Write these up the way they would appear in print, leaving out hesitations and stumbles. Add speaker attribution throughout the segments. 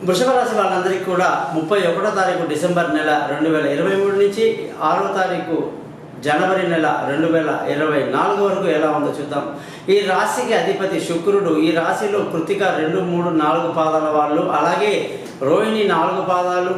Speaker 1: వృషభ రాశి వాళ్ళందరికీ కూడా 31వ తారీఖు డిసెంబర్ నెల 2023 నుంచి 6వ తారీఖు జనవరి నెల 2024 వరకు ఎలా ఉందో చూద్దాం. ఈ రాశికి అధిపతి శుక్రుడు. ఈ రాశిలో కృతిక 2, 3, 4 పాదాల వాళ్ళు, అలాగే రోహిణి 4 పాదాలు,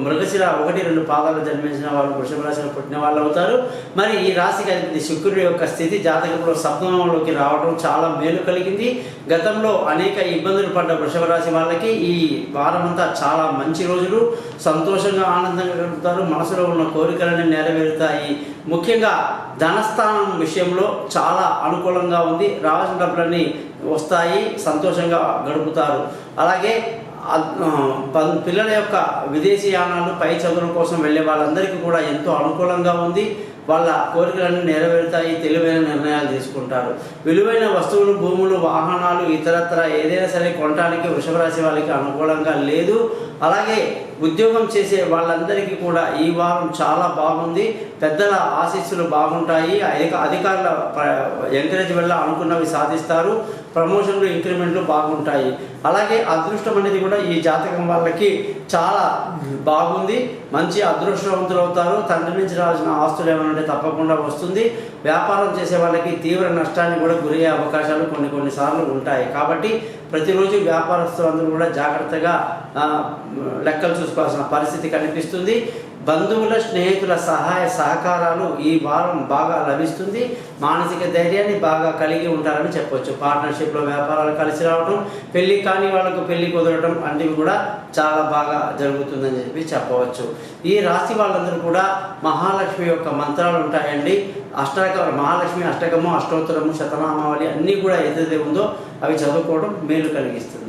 Speaker 1: మృగశిర 1, 2 పాదాలు జన్మించిన వాళ్ళు వృషభ రాశిలో పుట్టిన వాళ్ళు అవుతారు. మరి ఈ రాశికి అధిపతి శుక్రుడి యొక్క స్థితి జాతకంలో సప్తమంలోకి రావడం చాలా మేలు కలిగింది. గతంలో అనేక ఇబ్బందులు పడ్డ వృషభ రాశి వాళ్ళకి ఈ వారమంతా చాలా మంచి రోజులు. సంతోషంగా ఆనందంగా గడుపుతారు. మనసులో ఉన్న కోరికలన్నీ నెరవేరుతాయి. ముఖ్యంగా ధనస్థానం విషయంలో చాలా అనుకూలంగా ఉంది. రావాల్సిన డబ్బులన్నీ వస్తాయి. సంతోషంగా గడుపుతారు. అలాగే పిల్లల యొక్క విదేశీయానాలు, పై చదువుల కోసం వెళ్ళే వాళ్ళందరికీ కూడా ఎంతో అనుకూలంగా ఉంది. వాళ్ళ కోరికలన్నీ నెరవేరుతాయి. తెలివైన నిర్ణయాలు తీసుకుంటారు. విలువైన వస్తువులు, భూములు, వాహనాలు, ఇతరత్ర ఏదైనా సరే కొనడానికి వృషభ రాశి వాళ్ళకి అనుకూలంగా లేదు. అలాగే ఉద్యోగం చేసే వాళ్ళందరికీ కూడా ఈ వారం చాలా బాగుంది. పెద్దల ఆశీస్సులు బాగుంటాయి. అధికారుల ఎంకరేజ్ వల్ల అనుకున్నవి సాధిస్తారు. ప్రమోషన్లు, ఇంక్రిమెంట్లు బాగుంటాయి. అలాగే అదృష్టం అనేది కూడా ఈ జాతకం వాళ్ళకి చాలా బాగుంది. మంచి అదృష్టవంతులు అవుతారు. తండ్రి నుంచి రావాల్సిన ఆస్తులు ఏమన్నా తప్పకుండా వస్తుంది. వ్యాపారం చేసే వాళ్ళకి తీవ్ర నష్టానికి కూడా గురయ్యే అవకాశాలు కొన్నిసార్లు ఉంటాయి. కాబట్టి ప్రతిరోజు వ్యాపారస్తులందరూ కూడా జాగ్రత్తగా లెక్కలు చూసుకోవాల్సిన పరిస్థితి కనిపిస్తుంది. బంధువుల, స్నేహితుల సహాయ సహకారాలు ఈ వారం బాగా లభిస్తుంది. మానసిక ధైర్యాన్ని బాగా కలిగి ఉంటారని చెప్పవచ్చు. పార్ట్నర్షిప్లో వ్యాపారాలు కలిసి రావడం, పెళ్లి కాని వాళ్ళకు పెళ్లి కుదరడం అనేవి కూడా చాలా బాగా జరుగుతుందని చెప్పవచ్చు. ఈ రాశి వాళ్ళందరూ కూడా మహాలక్ష్మి యొక్క మంత్రాలు ఉంటాయండి. మహాలక్ష్మి అష్టకము, అష్టోత్తరము, శతనామావళి అన్నీ కూడా ఏదైతే ఉందో అవి చదువుకోవడం మేలు కలిగిస్తుంది.